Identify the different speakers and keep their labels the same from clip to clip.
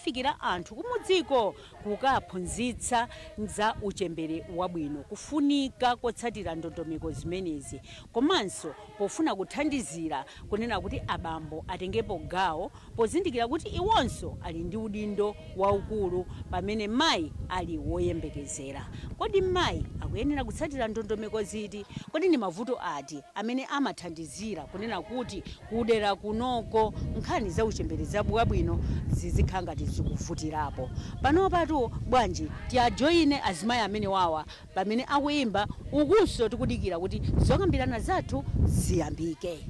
Speaker 1: kukafikira anthu kumudziko kukaphunzitsa za uchembere wabwino, kufunika kotsatira ndondomeko zimenezi, komanso pofuna kuthandizira kunena kuti abambo atengepo gawo pozindikira kuti iwonso ali ndi udindo waukulu pamene mayi ali woyembekezera. Kodi mayi akuyenera kutsatira ndondomeko ziti? Kodi ni mavuto ati amene amathandizira kunena kuti kudera kunoko nkhani za uchembere wabwino zizikhala ngati zikuvutirapo? Panopatu bwanji tiajoine azimayi amene wawa pamene akuyimba ukunso tikudikira kuti zokambirana zathu ziyambike.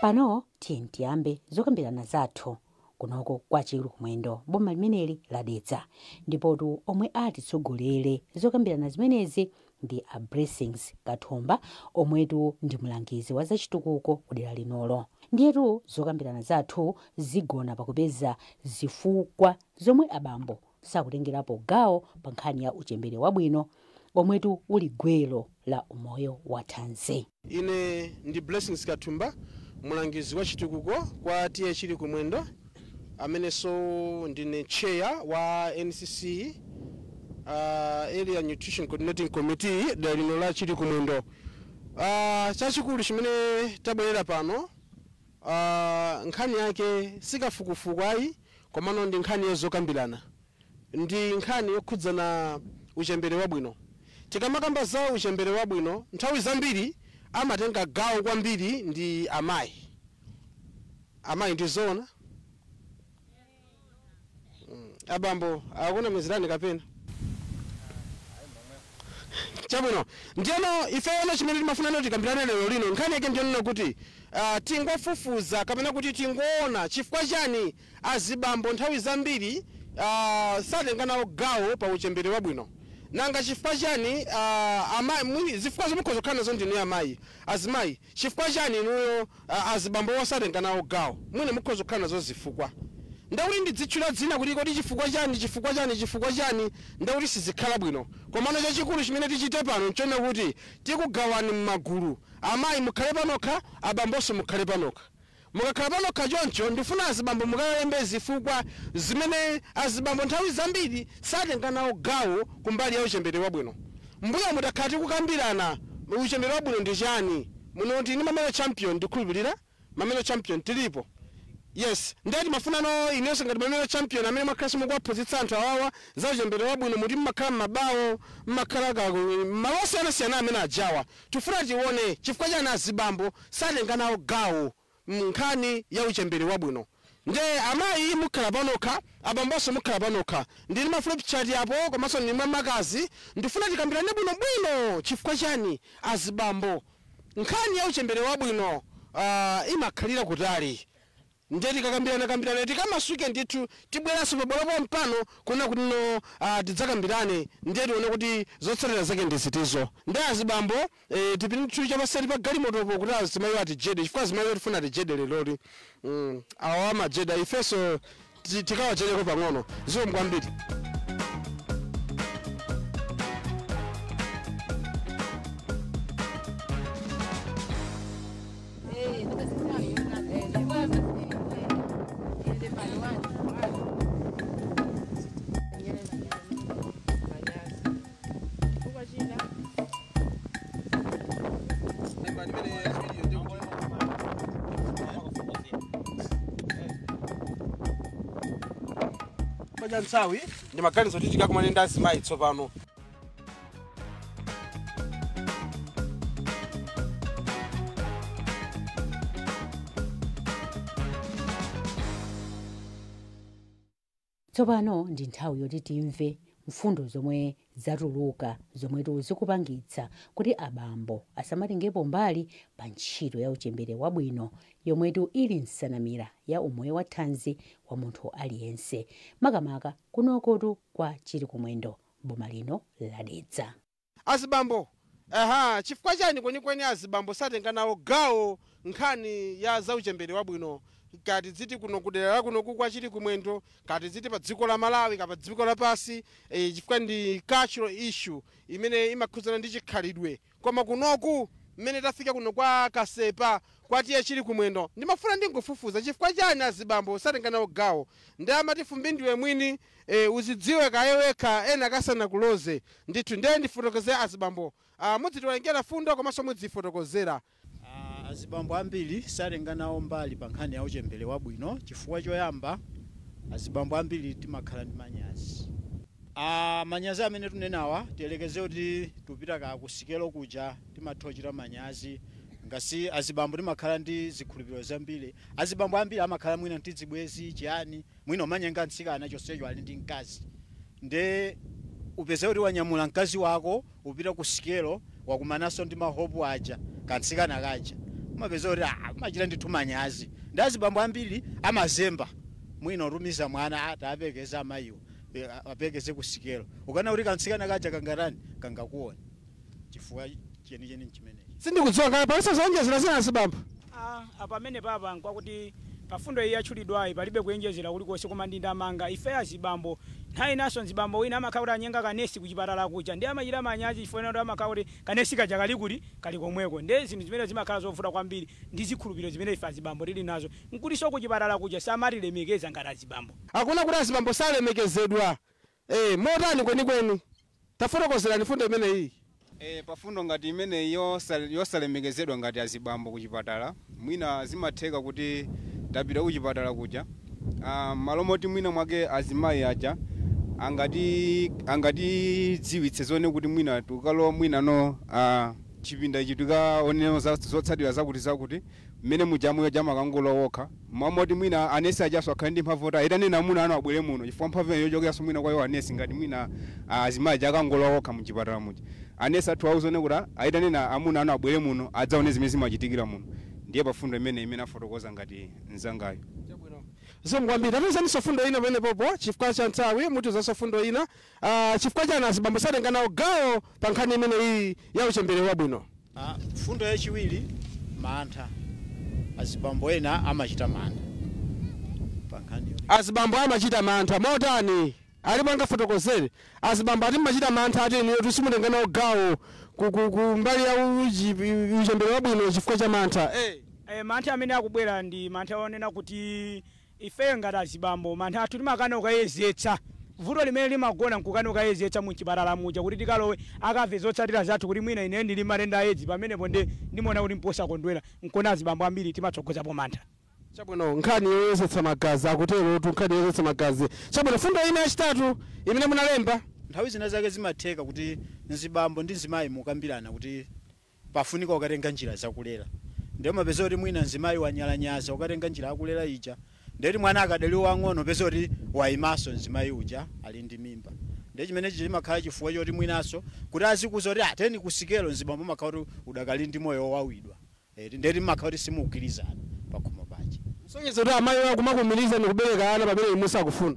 Speaker 1: Pano tiyambe zokambirana zathu kunoko kwa Chiru Kumwendo, boma limeneli ladetsa, ndipotu omwe atitsogolere zokambirana zimenezi ndi a Blessings Kathumba omwetu ndi mlangizi wa zachitukuko kudera linolo. Ndiyetu zokambirana zathu zigona pakupeza zifukwa zomwe abambo sakutengerapo gawo pa nkhani ya uchembere wabwino omwetu uli gwero la umoyo wa thanzi.
Speaker 2: Ine ndi Blessings Kathumba, mlangizi wa chitukuko kwa tiye Chiru Kumwendo, amenenso ndine chair wa NCC Area Nutrition Coordinating Committee dera lino la Chiru Kumwendo. Chachikulu chimene tabwerera pano nkhani yake sikafukufuku ayi, komano ndi nkhani yozokambirana, ndi nkhani yokhudzana uchembere wabwino. Tikamakamba za uchembere wabwino nthawi zambiri amatenga gawo kwambiri ndi amayi. Amayi ndizona abambo akuna mizirani kapena chabwino. Ndiyeno ifeona chimene timafuna noti tikambirane lero lino nkhani yake ndiyonena kuti tingofufuza kapena kuti tingoona chifukwa chani azibambo nthawi zambiri satenganawo gawo pa uchembere wabwino. Nanga chifukwa chani amayi zifukwa zomukhoza kukhala nazo ndinu amayi azimayi, chifukwa chani inuyo azibambo osatenganawo gawo mwine mukhoza kukhala nazo zifukwa? Ndawuli ndidzitchula dzina kuti kodi chifukwa chani ndawuli sizikhala bwino. Komano chachikulu chimene tichite pano nchona kuti tikugawani m'magulu, amayi mukhale panokha, abambonso mukhale panokha. Mukakhala panokha choncho ndifuna azibambo mukalembe zifukwa zimene azibambo nthawi zambiri satenganawo gawo kumbali ya uchembere wabwino. Mbuyo mutakhala tikukambirana uchembere wabwino ndi chani, muno ndi Mamelo Champion ndikhulupirira, Mamelo Champion tilipo. Yes, ndati mafunano inenso ngati Mamelo Champion amene makhala mukuwaphunzitsa anthu awawa za uchembere wabwino, muti mmakhala m'mabawo, mmakhala malo osiyanasiyana amene ajawa. Tifuna tione chifukwa chani azibambo satenganawo gawo nkhani ya uchembere wabwino. Nde amayi mukhala panokha, abambonso mukhala panokha. Ndili ma flip chart yapo komanso ndi makazi, ndifuna tikambirane bwino chifukwa chani azibambo nkhani ya uchembere wabwino imakhalira kutali. Nde tikakambirana tikamasuke ndithu tibweranso pabwalopo mpano kuna kuti no tidzakambirane nde tione kuti zotsatira zake ndi zitizo. Nde azibambo tipinithu chapasati pa galimotopo kuti azimayi atijede chifukwa azimayi tifuna atijede leloli. Awa amajeda ifeso tikawajedeko pang'ono zikomo kwambiri. Nsawi ndi maganizo kuti tikakumana ndi azimayi tsopano.
Speaker 1: tsopano ndi nthawi yoti timve mfundo zomwe zatuluka zomwetu zikupangitsa kuti abambo asamatengepo mbali pa ntchito ya uchembere wabwino yomwetu ili nsanamira ya umoyo wa thanzi wa munthu aliyense, makamaka kunokotu kwa Chirikumwendo, boma lino ladedza.
Speaker 2: Azibambo, chifukwa chani kwenikweni azibambo satenga nawo gawo nkhani ya zauchembere wabwino, kati ziti kuno kudera kuno kwa Chirikumwendo, kati ziti pa dziko la Malawi kapa dziko la pasi, chifukwa ndi cultural issue imene imakhuzana ndi chikhalidwe, koma kunoku mmene tafika kuno kwa Kasepa kwa tiye Chirikumwendo ndimafuna ndingofufuza chifukwa chani azibambo satenga nawo gawo. Ndi amati fumbi ndiwe mwini, uzidziwe kayeweka ena kasana kuloze. Ndithu ndiye ndifotokozera azibambo, mudzitolengera fundo komanso mudzifotokozera.
Speaker 3: Azibambo ambiri satenga nawo mbali pa nkhani ya uchembere wabwino chifukwa choyamba azibambo ambiri timakhala ndi manyazi. Manyazi amene tunenawa tielekeze kuti tupita kusikelo kuja timathochera manyazi, ngasi azibambo timakhala ndi zikhulupiriro zambiri. Azibambo ambiri amakhala mwina ntizibwezi chiyani, mwina umanyenga nsikana chonsecho ali ndi mkazi, nde upeze kuti wanyamula mkazi wako upita kusikelo wakumanaso ndi mahopu aja kansikana kaja, umapeza kuti machita ndithu manyazi. Ndi azibambo ambiri amazemba mwina utumiza mwana atapekeza amayiwo apekeze kusikelo, ukana kuti kansikana kaja kangatani kangakuona chifukwa chenicheni chimenechi.
Speaker 2: Sindikudziwa ngati paliso zonjezera zina azibambo.
Speaker 4: Pamene papa nkwakuti pafundo iyi yatchulidwayi palibe kuyenjezera kulikonse koma ndi ndamanga ife azibambo. Nthawi naso nzibambo wina amakhala kuti anyenga kanesi kuchipatala kuja ndi amachita manyazi chifukwa kuti amakhala kuti kanesi kaja kali kuti kali komweko. Ndi zinthu zimene zimakhala zovuta kwambiri ndi zikhulupiriro zimene ife azibambo tili nazo, nkutinso kuchipatala kuja samatilemekeza ngati azibambo.
Speaker 2: Akuna kuti azibambo salemekezedwa. Motani kwenikweni tafotokozerani fundo imene iyi.
Speaker 5: Pafundo ngati imene yosalemekezedwa ngati azibambo kuchipatala, mwina zimatheka kuti tapita kuchipatala kuja, malomoti mwina mwake azimayi aja angati dziwitse zone kuti mwina tukalo mwina no chipinda ichi tikaonera zotsatira zakuti mmene mujamuyo jamakangolo wokha, mamoti mwina anesi ajaso akhale ndi mphamvu ayitanena amuna ano abwere muno chifukwa mphamvu yochokeranso mwina kwa iwo anesi ngati mwina azimayi jakangolo wokha muchipatala muja. Anesi athu auzone kuti ayitanena amuna ano abwere muno adzaone zimene zimachitikira muno. Ndiye pafundo imene afotokoza ngati nzangayo.
Speaker 2: Zomwambiri tatizaniso fundo ina pene popo chifukwa cha nthawi mutizanso fundo ina, chifukwa chani azibambo satenga nawo gawo pa nkhani imene iyi ya uchembere wabwino.
Speaker 3: Fundo yachiwiri mantha. Azibambo ena amachita mantha pa nkhani.
Speaker 2: Azibambo amachita mantha motani? Alipo angafotokozere. Azibambo ati machita mantha ati ine tusimutenga nawo gawo ku mbali ya uchembere wabwino chifukwa cha mantha.
Speaker 4: Mantha amene akubwera ndi mantha onena kuti ife ngati azibambo mantha athu timakana ukayezetsa. Vuto limene limagona nkukana ukayezetsa muchipatala muja kuti tikalowe akave zotsatira zathu kuti mwina ine ndili matenda aedzi pamenepo ndimona kuti mposa kondwera nkona azibambo ambiri timatsogozapo mantha.
Speaker 2: Chabwino nkhani yoyezetsa magazi akutero nkhani yoyezetsa magazi. Chabwino fundo ina yachitatu imene munalemba.
Speaker 3: Nthawi zina zake zimatheka kuti nzibambo ndi nzimayi mukambirana kuti pafunika ukatenga njira zakulera. Ndio mapeza kuti mwina nzimayi wanyalanyaza ukatenga njira yakulera ija. Ndeti mwana akadali wang'ono peza kuti wayimaso nzimayi uja ali ndi mimba. Ndi chimene chimakhala chifukwa choti mwinaso kuti azikuza kuti ateni kusikelo nzibambo makhala kuti udakali ndi moyo wawidwa. Ndeti makhala kuti simukirizana pakhomo paja.
Speaker 2: Sonyezo kuti amayi akumakumiriza ndikubereka ana pamene imusa akufuna.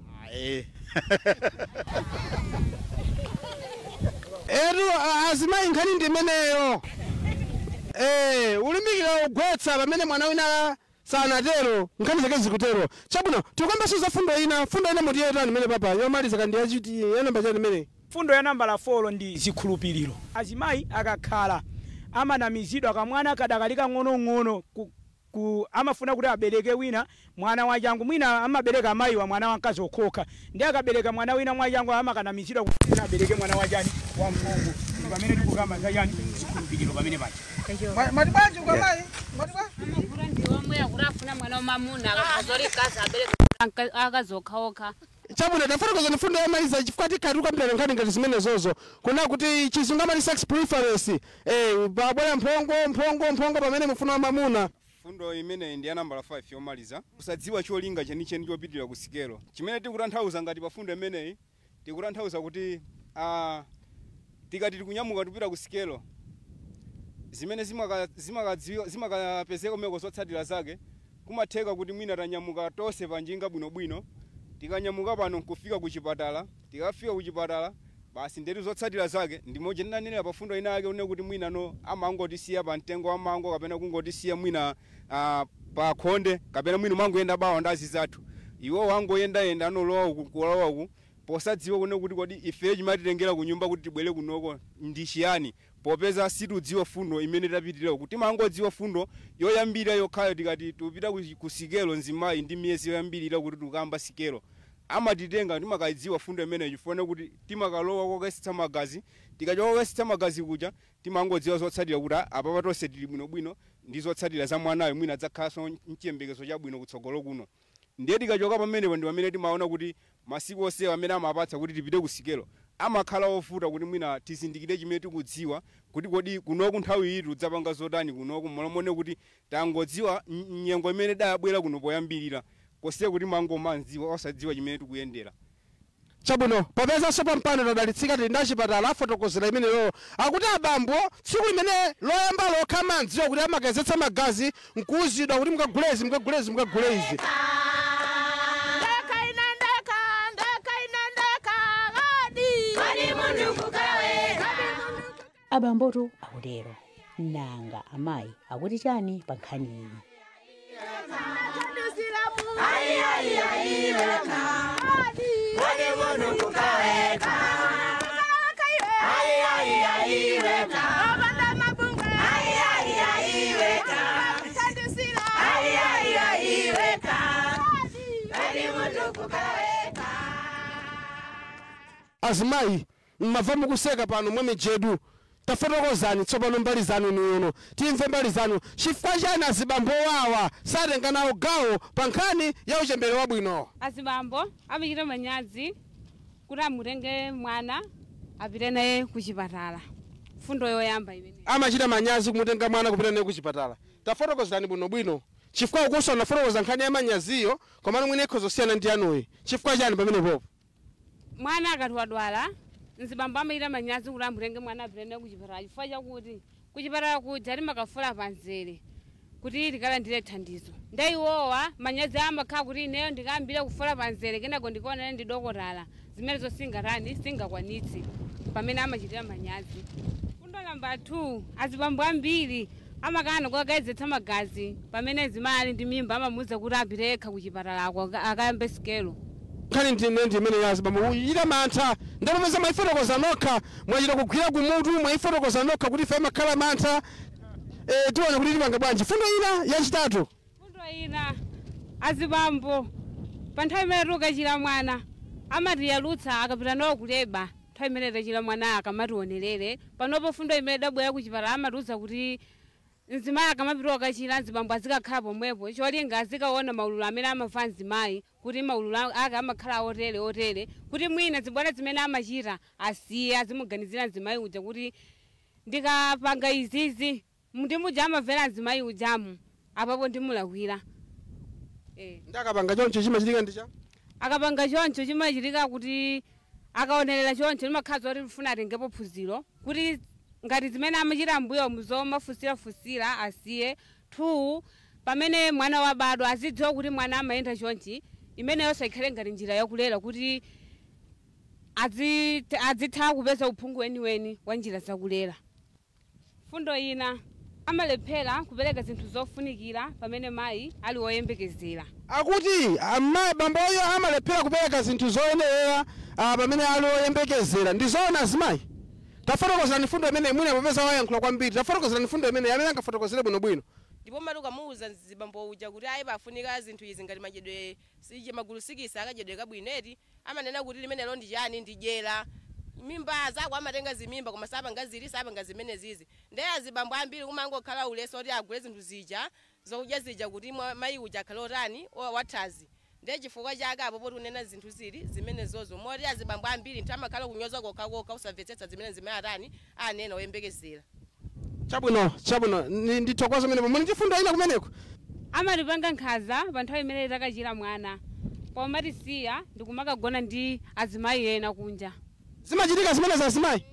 Speaker 2: Azimayi nkhani ndi imeneyo. Ulimikira ugwetsa pamene mwana wina sanatero nkhani zake zikutero. Chabwino tikombanso za fundo ina mutiyetani imene papa yomaliza kandi yachiti yanamba chani imene.
Speaker 4: Fundo ya namba la 4 ndi zikhulupiriro. Azimayi akakhala amanamizidwa akamwana kadakalika ng'ono amafuna kuti abereke wina mwana wachangu mwina amabereka amayi wa mwana wamkazi okhoka, ndi akabereka mwana wina mwachangu amakanamizidwa kuti abereke mwana wachani wa mpungu. Pamene tikukamba zachani zikhulupiriro pamene pacha.
Speaker 2: Matibanji kwa mayi
Speaker 6: amavura ndi omwe akurafuna mwana wamamuna azolikazi abereka akazokhaokha.
Speaker 2: Chabwino tafotokoza fundo yomaliza chifukwa tikhati kukambirana nkhani ngati zimene zozo kuna kuti chizungu amati sex preference, babwera mphongo pamene mufuna wamamuna.
Speaker 5: fundo imene ndi ya nambala 5 yomaliza kusadziwa cholinga chenicheni chopitirira ku sikelo. Chimene tikutanthauza ngati pa fundo imeneyi tikutanthauza kuti tikati tikunyamuka tupita ku sikelo zimene zimakapezeka kumeko zotsatira zake kumatheka kuti mwina tanyamuka tonse panjinga bwinobwino tikanyamuka pano nkufika ku chipatala tikafika ku chipatala basi ndetu zotsatira zake ndimoje ndinanena pa fundo ina yake une kuti mwina no amangotisiya pa mtengo wa mango kapena kungotisiya mwina pa khonde kapena mwina mangoyenda bawa ndazi zathu iwo wangoyenda anolowa uku kulowa uku posadziwa kune kuti kodi ife chimatitengera ku nyumba kuti tibwere kunoko ndi chiyani popeza situdziwa fundo imene tapitirira kuti mangodziwa fundo yoyambira yokhayo tikati tupita ku sikelo nzimayi ndi miyezi yoyambirira kuti tukamba sikelo amatitenga timakaidziwa fundo imene chifone kuti timakalowa kokesitsa magazi tikachoka kokesitsa magazi kuja timangodziwa zotsatira kuti apa tonse tili bwinobwino ndi zotsatira za mwanayo mwina adzakhalanso mchiyembekezo chabwino kutsogolo kuno. Ndiye tikachoka pamenepo ndi pamene timaona kuti masiku onse amene amapatsa kuti tipite ku sikelo amakhala ofuta kuti mwina tizindikire chimene tikudziwa kuti kodi kunoku nthawi iyi tidzapanga zotani kunoku molomone kuti tangodziwa nyengo imene dayabwera kuno poyambirira kosiya kuti mangomanziwa osadziwa chimene tikuyendera.
Speaker 2: Chabwino popeza sopa mpano tadalitsika tili ndi chipatala afotokozera imeneyo akuti abambo tsiku limene loyamba lokha manziwa kuti amakazetsa magazi nkuuzidwa kuti mukagulezi
Speaker 1: abambotu akutero nanga amayi akuti chani pa nkhani iyi.
Speaker 2: Azimayi mmava mukuseka pano mwa mijedu tafotokozani tsopano mbali zanu nuno timve mbali zanu chifukwa chani azibambo wawa satenga nawo gawo pa nkhani ya uchembere wabwino.
Speaker 6: Azibambo amachita manyazi kuti amutenge mwana apite naye ku chipatala fundo yoyamba imene
Speaker 2: amachita manyazi kumutenga mwana kupita naye ku chipatala. Tafotokozani bwinobwino chifukwa ukuso nafotokoza nkhani ya manyaziyo komano mwine khozo siyana ndi anuyi chifukwa chani pamene popo
Speaker 6: mwana akati wadwala nzibambo amachita manyazi kuti amutenge mwana apite naye ku chipatala chifukwa chakuti ku chipatala kuja timakafula panzere kuti tikalandire thandizo ndaiwowa manyazi amakhala kuti ineyo ndikambire kufula panzere kenako ndikuonera ndi dokotala zimene zosingatani singakwanitsi pamene amachitira manyazi. Fundo namba 2 azibambo ambiri amakana kukagazetsa magazi pamene zimayi ndi mimba amamuza kuti apite ku chipatala akayambe sikelo.
Speaker 2: Nkhani ndi imene ya azibambo uchita mantha ndapopeza mwayifotokoza nokha mwachita kugwira kumutu mwayifotokoza nokha kuti ife amakhala mantha tione kuti tipanga bwanji. Fundo ina yachitatu
Speaker 6: fundo ina azibambo pa nthawi imene tukachira mwana amatiyalutsa akapita nawo kuleba nthawi imene tachira mwana akamationerere panopo fundo imene dabwera ku chipatala amatiuza kuti nzimayi akamapita kachira nzibambo azikakhala pomwepo cholinga azikaona maululu amene amamva nzimayi kuti maululu ake amakhala otere kuti mwina zibwana zimene amachita asiye azimuganizira nzimayi uja kuti ndikapanga izizi ndimuja amamvera nzimayi ujamu apapo ndimulakwira.
Speaker 2: Ndakapanga choncho chimachitika ndicha
Speaker 6: akapanga choncho chimachitika kuti akaonerera choncho limakhala zoti lifuna atengepo phunziro kuti ngati zimene amachita mbuyo muzomafusira asiye. 2 pamene mwana wabadwa azidziwa kuti mwana amayenda chonchi imene yonse ikhale ngati njira yakulera kuti azitha kupeza uphungu weniweni wa njira zakulera. Fundo ina amalephera kupereka zinthu zofunikira pamene mayi ali woyembekezera.
Speaker 2: Akuti bamboyo amalephera kupereka zinthu zoyenera pamene ali woyembekezera ndizoona azimayi. Tafotokozani fundo imene mwina popeza wayankhula kwambiri tafotokozani fundo imene amene angafotokozere bwinobwino.
Speaker 7: Ndipo maluka muuza nzibambo uja kuti ayi bafunika zinthu izi ngati majedwe sije magulu sikisa akajedwe kabwineti amanena kuti limene lo ndi chani ndidyera mimba zako amatenga zimimba koma sapanga zili sapanga zimene zizi ndiye azibambo ambiri kumangokhala uleso kuti agule zinthu zija zokudya zija kuti mayi uja akhale otani wathazi ndiye chifukwa chake apo poti unena zinthu zili zimene zozo moti azibambo ambiri nthawi amakhala kunyoza kokha usamvetsetsa zimene zimene atani anena oyembekezera.
Speaker 2: chabwino ndithokoza menepo muli chifundo ina kumeneko
Speaker 6: amatipanga nkhaza pa nthawi imene takachira mwana koma tisiya ndikumakagona ndi azimayi ena kunja.
Speaker 2: Zimachitika zimene za azimayi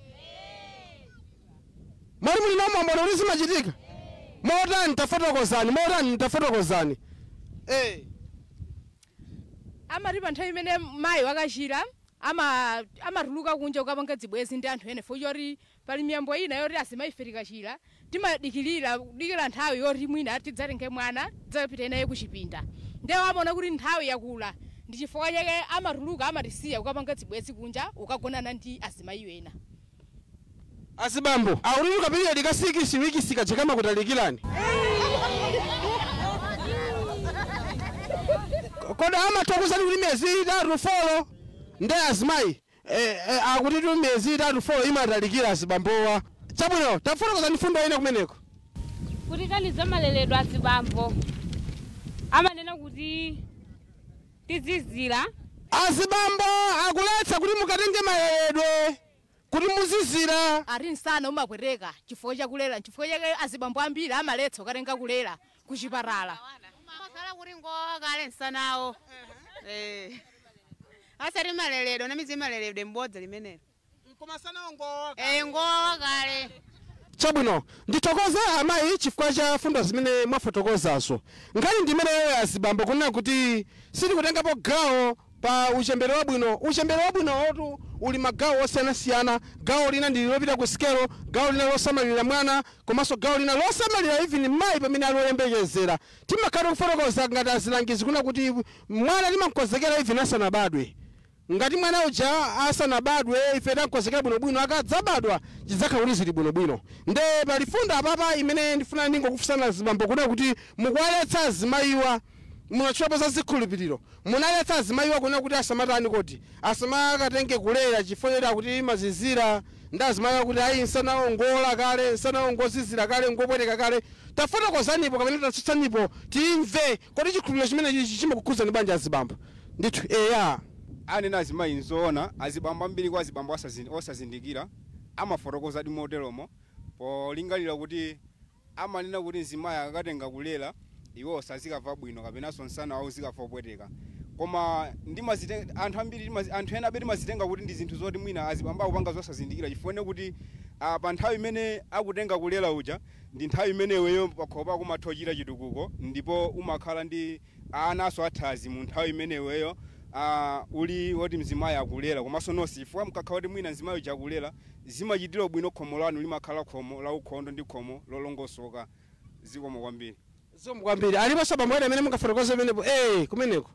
Speaker 2: mwali muli nomwe uli zimachitika motani tafotokozani
Speaker 8: amati pa nthawi imene mayi wakachira amatuluka kunja kukapanga zibwezi ndi anthu ene choti pali miyambo ina yoti azimayi tikachira timadikirira nthawi yoti mwina tidzatenge mwana tidzapita naye kuchipinda ndiye amaona kuti nthawi yakula ndi chifukwa chake amatuluka amatisiya kukapanga zibwezi kunja ukagonana ndi azimayi ena.
Speaker 2: Azibambo aululuka period ka 6 wiki sikachekama kutalikirani koda amathokozani kuti miyezi 3-4 ndi azimayi akuti tu miyezi 3-4 imatalikira azibambowa. Chabwino tafotokozani fundo ina kumeneko
Speaker 6: kuti kani zamaleredwa azibambo amanena kuti tizizira.
Speaker 2: Azibambo akuletsa kuti mukatenge maleredwe kuti muzizira
Speaker 8: ari nsana umakwereka chifukwa chakulera chifukwa chake azibambo ambiri amaletsa ukatenga kulera kuchipatala
Speaker 9: makhala kuti ngokale nsanawo asati maleledo namizi maleledo mbodza limenelo
Speaker 2: nkomasanawo
Speaker 9: ngokale.
Speaker 2: Chabwino ndithokoze amayi chifukwa cha fundo zimene mwafotokozazo ngati ndimene azibambo kunena kuti sitikutengapo gawo pa uchembere wabwino. Uchembere wabwino otu uli magawo osiyanasiyana, gawo lina ndi lopita ku sikelo, gawo lina losamalira mwana, komanso gawo lina losamalira even mayi pamene aloyembekezera. Timakhala kufotokoza ngati azilangizi kuna kuti mwana timamukonzekera even asanabadwe. Ngati mwana uja asanabadwe ife tamukonzekera bwinobwino akadzabadwa chidzakhala kuti zili bwinobwino. Nde pali fundo apapa imene ndifuna ningokufunsana azibambo kuna kuti mukuwaletsa azimayiwa munachulapo za zikhulupiriro munaletsa azimayiwa kuna kuti asamatani kodi asamakatenge kulera chifukwa kuti mazizira ndi azimayiwa kuti ayi nsanawo ngola kale nsanawo ngozizira kale ngopweteka kale. Tafotokozanipo kapena tatsutsanipo timve kodi chikhulupiriro chimene chimakukhuzani banja azibambo ndithu
Speaker 5: anena azimayi nzoona azibambo ambiri kwa azibambo osazindikira amafotokoza dimoteromo polingalira kuti amanena kuti nzimayi akatenga kulera iwo osazikava bwino kapenanso nsana wawo zikava opweteka koma anthu ena abeti mazitenga kuti ndi zinthu zoti mwina azibambo akupanga zosazindikira chifukwa kuti pa nthawi imene akutenga kulera uja ndi nthawi imeneyo pakhopa kumathochita chitukuko ndipo umakhala ndi anaso athazi mu nthawi imeneyo uli woti mzimayi akulera komanso nonse chifukwa mukakhala kuti mwina mzimayi uja akulera zimachitira bwino khomo lanu limakhala khomo la ukhondo ndi khomo lolongosoka zikomo kwambiri.
Speaker 2: Zikomo kwambiri alipo sabambo ena amene mungafotokoze menepo kumeneko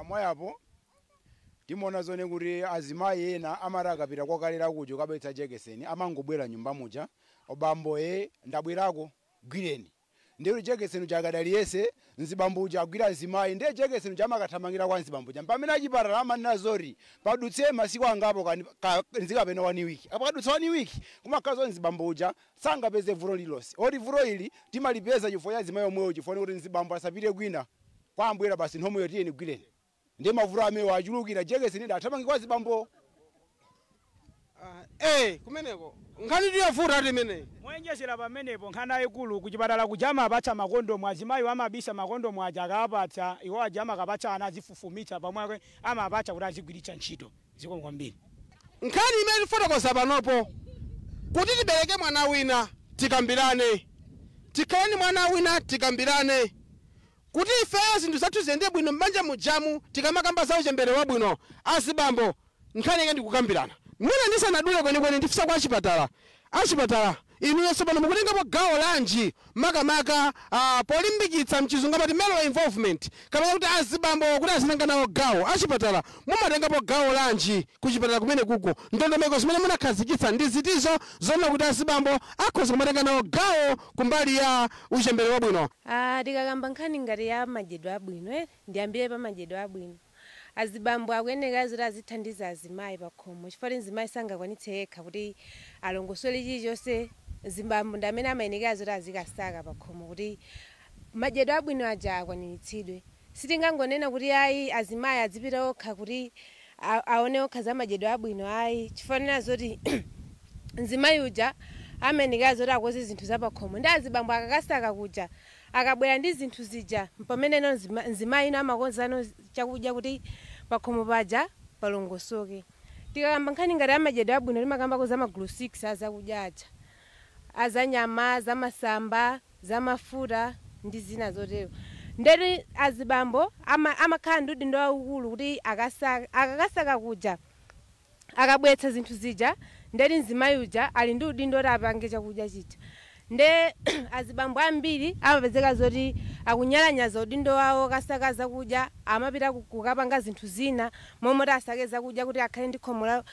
Speaker 10: mwayapo timona zone kuti azimayi ena amati akapita kwakalera kujo kabetsa jekeseni amangobwera nyumba muja obambo ndabwerako gwireni ndiro jekeseni jakadali yese nzibambo uja agwira azimayi ndiye jekeseni jamakathamangira kwa nzibambo uja pamene achipatala amanena zori padutse masiku angapo nzikapena 1 wiki apadutsa 1 wiki kumakazo nzibambo uja sangapeze vuto lilonse oti vuto ili timalipeza chifukwa cha azimayi omwewo chifukwa kuti nzibambo asapite kwina kwa ambwera basi nthomoyo tiyeni gwireni ndiye mavuto amene achulukira jekeseni ndathamangira kwa zibambo.
Speaker 2: Kumeneko ngani ndiyavuta ati imene
Speaker 4: moyenjezera pamenepo nkhani yayikulu kuchipatala kujama apatsa makondomu azimayi amabisa makondomu aja akapatsa iwo aja amakapatsa ana azifufumitsa pamwe amapatsa kuti azigwiritsa ntchito. Zikomo kwambiri.
Speaker 2: Nkhani imene tifotokoza panopo kuti tibereke mwana wina tikambirane tikhale mwana wina tikambirane kuti ife zinthu zathu ziyende bwino m'banja mujamu tikamakamba za uchembere wabwino azibambo nkhani yake ndikukambirana. Mwina ndisanadule kwenikweni ndifisa kwa achipatala inuyonso pano mukutengapo gawo lanji makamaka polimbikitsa mchizungu amati male involvement kapena kuti azibambo kuti azinanga nawo gawo achipatala mumatengapo gawo lanji kuchipatala kumene kuko ndondomeko zimene munakhazikitsa ndi zitizo zoona kuti azibambo akhoza kumatenga nawo gawo kumbali ya uchembere wabwino.
Speaker 11: Tikakamba nkhani ngati ya madyedwe abwino ndiyambire pa madyedwe abwino azibambo akuyenera zoti azithandiza azimayi pakhomo chifukwa nzimayi sangakwanitse yekha kuti alongosole chilichonse zibambo ndi amene amayenera zoti azikasaka pakhomo kuti madyedwe abwino aja akwaniritsidwe. Sitingangonena kuti ayi azimayi azipita okha kuti aone okha za madyedwe abwino ayi chifukwa zoti mzimayi uja amenekazi oti akoze zinthu zapakhomo ndi azibambo akakasaka kuja akabwera ndi zinthu zija pameneno mzimayi ino amakonzano chakudya kuti pakhomo paja palongosoke. Tikakamba nkhani ngati amadyedwe abwino timakambako za magulu 6 azakudya aja, azanyama, zamasamba, zamafuta ndi zina zotero. Ndeti azibambo amakhala ndi udindo waukulu kuti akakasaka kuja akabwetsa zinthu zija ndeti mzimayi uja ali ndi udindo oti apange chakudya chija. Nde azibambo ambiri amapezeka zoti akunyalanyaza udindo wawo kasaka zakudya amapita kukapanga zinthu zina momwe asake zakudya kuti akhale ndi khomo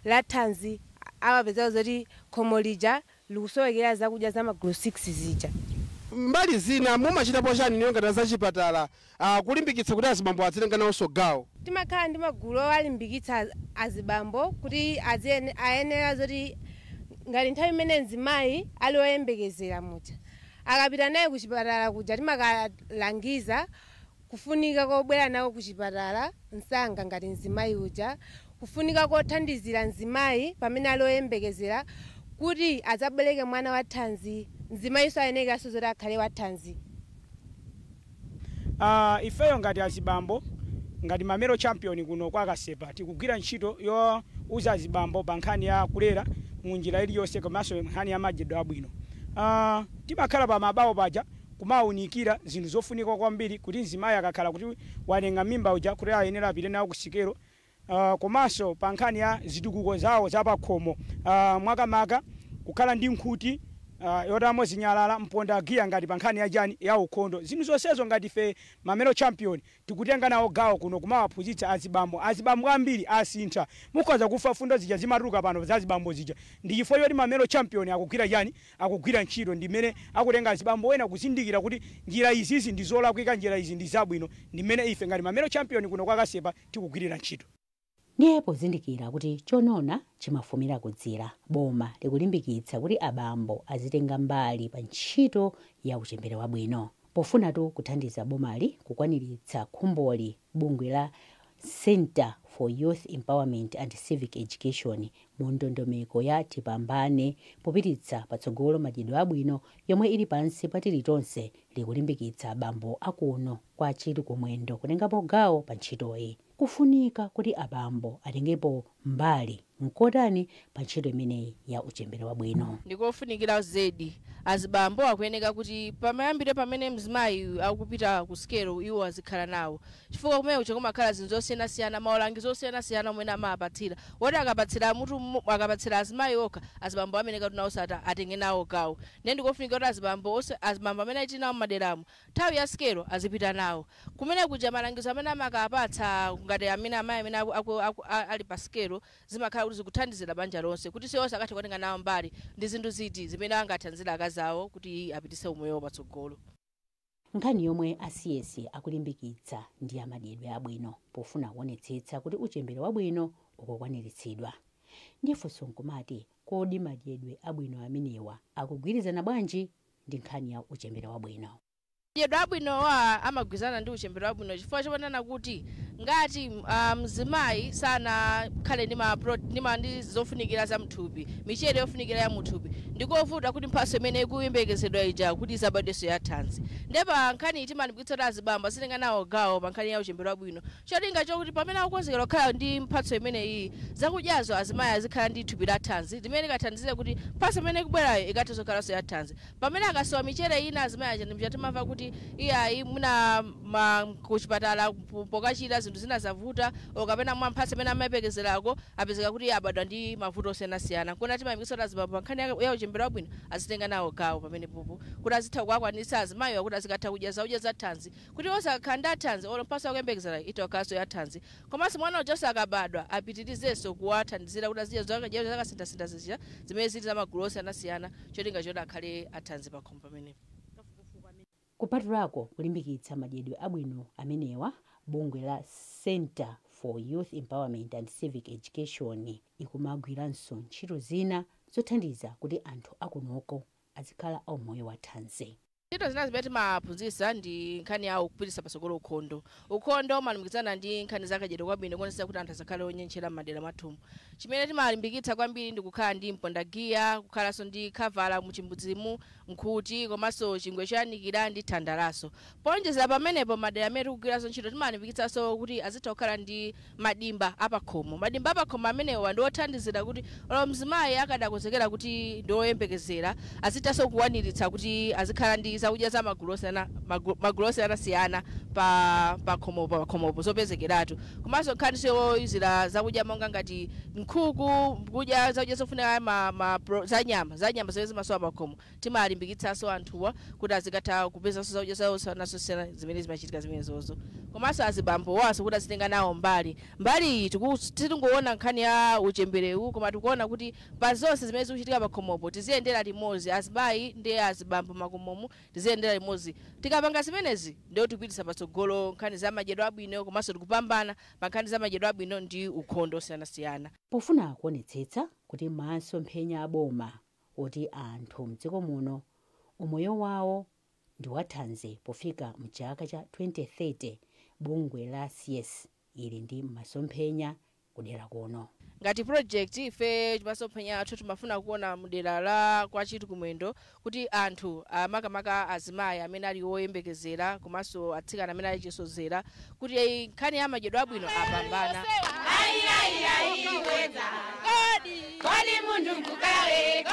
Speaker 11: la thanzi. Amapezeka zoti khomo lija likusowekera zakudya za magulu 6 zija.
Speaker 2: Mbali zina mumachitapo chani niyo ngati zachipatala kulimbikitsa kuti azibambo azitenga nawonso gawo?
Speaker 11: Timakhala ndi magulu alimbikitsa azibambo kuti ayenera zoti ngati nthawi imene mzimayi ali oyembekezera muja akapita naye kuchipatala kuja timakalangiza kufunika kobwera nawo kuchipatala msanga ngati mzimayi uja, kufunika kothandizira mzimayi pamene ali oyembekezera kuti adzabereke mwana wa thanzi. Mzimayiso ayenekanso zoti akhale wa thanzi.
Speaker 4: Ifeyo ngati azibambo ngati mamero champion kuno kwa Kasepa tikugwira ntchito youza azibambo pa nkhani ya kulera munjira iliyonse komanso nkhani ya madyedwe abwino. Timakhala pa mabawo paja kumawunikira zinthu zofunika kwambiri kuti mzimayi akakhala kuti watenga mimba uja kuti ayenera apite nawo kusikelo. Komanso pa nkhani ya zitukuko zawo zapakhomo mwakamaka kukhala ndi nkhuti yotamo zinyalala mponda giya ngati pa nkhani ya jani ya ukhondo. Zinthu zonsezo ngati fe mamero champion tikutenga nawo gawo kuno kumawaphunzitsa azibambo ambiri asintha. Mukhoza kufa fundo zija zimatuluka pano za azibambo zija ndi chifukwa choti mamero champion akugwira jani akugwira ntchito ndimene akutenga azibambo ena kuzindikira kuti njira izizi ndi zolakwika, njira izi ndi zabwino, ndimene ife ngati mamero champion kuno kwa Kasepa tikugwirira ntchito.
Speaker 1: Ndiye pozindikira kuti chonona chimafumira kudzira, boma likulimbikitsa kuti abambo azitenga mbali pa ntchito ya uchembere wabwino. Pofunatu kuthandiza bomali kukwaniritsa khumboli, bungwe la Center for Youth Empowerment and Civic Education mu ndondomeko ya Tipambane popititsa patsogolo madyedwe abwino yomwe ili pansi pa tilitonse, likulimbikitsa abambo akuno kwa chili kumwendo kutengapo gawo pa ntchitoyi. Kufunika kuti abambo atengepo mbali mkotani pa ntchito imeneyi ya uchembere wabwino.
Speaker 7: Ndikofunikira zedi azibambo akuyeneka kuti pamayambire pamene mzimayi akupita ku sikelo iwo azikhala nawo, chifukwa kumene ucho kumakhala zinthu zosiyanasiyana, maolangizo osiyanasiyana omwe amapatsira woti akapatsira mutu akapatsira azimayi okha, azibambo ameneka kuti nawonso atenge nawo gawo. Ndiye ndikofunika kuti azibambo amene achiti nawo maderamu nthawi ya sikelo azipita nawo kumene kuja malangizo amene amakapatsa ngati amene amayi amene ali pa sikelo zimakhala kuti zikuthandizira banja lonse kuti siyonse akathe kutenga nawo mbali ndi zinthu ziti zimene angathanzira akazawo kuti apitise umoyo patsogolo.
Speaker 1: Nkhani yomwe asiyesi akulimbikitsa ndi amadyedwe abwino pofuna kuonetsetsa kuti uchembere wabwino ukukwaniritsidwa. Ndifunso nkumati kodi madyedwe abwino amenewa akugwirizana bwanji ndi nkhani ya uchembere wabwino?
Speaker 7: Madyedwe abwino amagwirizana ndi uchembere wabwino chifukwa chopanana kuti ngati mzimayi sana khale ndi zofunikira za mthupi, michere yofunikira ya mthupi, ndikovuta kuti mphaso imene ikuyembekezedwa ija kuti isabadwenso ya thanzi. Ndipo nkhani timalimbikitsa azibambo azitenga nawo gawo pa nkhani ya uchembere wabwino, cholinga chokuti pamene akukonzekera kukhala ndi mphatso imeneyi zakudyazo azimayi azikhala ndi thupi la thanzi limene likathandizire kuti mphaso imene ikubwerayo ikathe kukhalanso ya thanzi. Pamene akasowa michere ina azimayi aja timamva kuti iyayi muna kuchipatala pokachita zinthu zina zavuta okapena mwa mphaso imene amayembekezerako apezeka kuti abadwa ndi mavuto osiyanasiyana. Kuna timalimbikitsa azibambo pa nkhani ya uchembere wabwino azitenga nawo gawo pamene popo kuti azitha kuakwanitsa azimayi kuti azikatha kudya zakudya za thanzi kuti osakhala ndi thanzi olo mphaso yakuyembekezera itokhalanso ya thanzi. Komanso mwana uja akabadwa apitirizenso kuwathandizira kuti azidya zakudya zakasinthasintha zija zimene zili za magulu osiyanasiyana cholinga choti akhale athanzi pakhomo pamenepo.
Speaker 1: Kupatulako kulimbikitsa madyedwe abwino amenewa, bungwe la Center for Youth Empowerment and Civic Education ikumagwiranso ntchito zina zothandiza kuti anthu akunoko azikhala aumoyo wa thanzi.
Speaker 7: ntchito zina zimene timaphunzitsa ndi nkhani yawo kupititsa patsogolo ukhondo malumikizana ndi nkhani zakachedwe kwabwino kuonetsa kuti anthu asakhale onyenchera m'madera mwathumu. Chimene timalimbikitsa kwambiri ndi kukhala ndi mpondagiya, kukhalanso ndi khavala muchimbudzimu, nkhuti komanso chingwe choyanikira ndi thandalaso. Ponjezera pamenepo madera amene tikugwiranso ntchito timalimbikitsanso kuti azitha kukhala ndi madimba apakhomo. Madimba apakhomo amenewa ndi othandizira kuti olo mzimayi akadakonzekera kuti ndi oyembekezera azithanso kuwaniritsa kuti azikhala ndi zakudya za magulu osiyanasiyana pakhomopo zopezekeratu. Komanso nkhaninso izira zakudya monga ngati nkhuku, kudya zakudya zofunika za nyama zimene zimasowa pakhomo. Timalimbikitsanso anthuwa kuti azikatha kupezanso zakudya zosiyanasiyana zimene zimachitika zimenezozo. Komanso azibambo waso kuti azitenga nawo mbali iyi titingoona nkhani ya uchemberewu, koma tikuona kuti pa zonse zimene zikuchitika pakhomopo tiziyendera limodzi, azimayi ndi azibambo makomomo tiziyendera limodzi. Tikapanga zimenezi ndio tipititsa patsogolo nkhani za madyedwe abwino komanso tikupambana pa nkhani za madyedwe abwino ndi ukhondo osiyanasiyana.
Speaker 1: Pofuna kuonetsetsa kuti masomphenya aboma oti anthu mdziko muno umoyo wawo ndi wathanzi pofika mchaka cha 2030, bungwe la CS ili ndi masomphenya kudera kuno.
Speaker 7: Ngati project ife masomphenya athu timafuna kuona mudera la kwa Chitu Kumwendo kuti anthu makamaka azimayi amene ali oyembekezera komanso atsikana amene ali chisozera kuti nkhani ya madyedwe abwino apambana. Kodi mundu mkukawe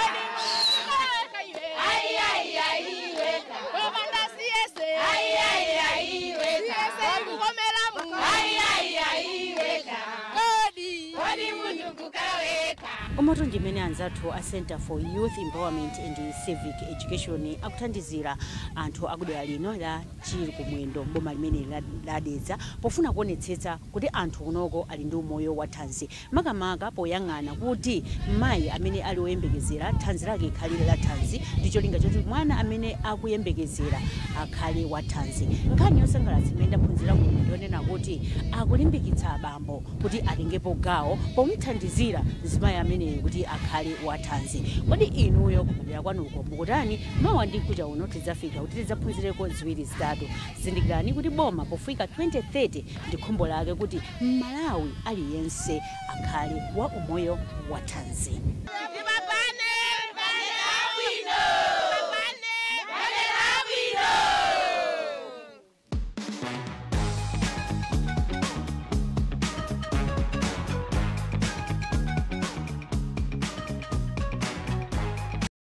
Speaker 1: Umoto njimene anzathu a Center for Youth Empowerment and Civic Education akuthandizira anthu akudera lino la Chitu Kumwendo boma limene ladedza pofuna kuonetsetsa kuti anthu kunoko ali ndi umoyo wathanzi. Makamaka poyang'ana kuti mayi amene ali oyembekezera thanzi lake ikhalire la thanzi, ndicho linga choti mwana amene akuyembekezera akhale wathanzi. Nkhani yosangalatsa imene ndaphunzira kuno ndionena kuti akulimbikitsa abambo kuti atengepo gawo pomuthandizira mzimayi amene kuti akhale wathanzi. Kodi inuyo kumadera kwanuko mukutani? Mawa ndi kuja uno tidzafika kuti tidzaphunzireko ziwiri zitatu. Zindikirani kuti boma pofika 2030 ndi khumbo lake kuti Malawi aliyense akhale wa umoyo wathanzi.
Speaker 12: Thank you.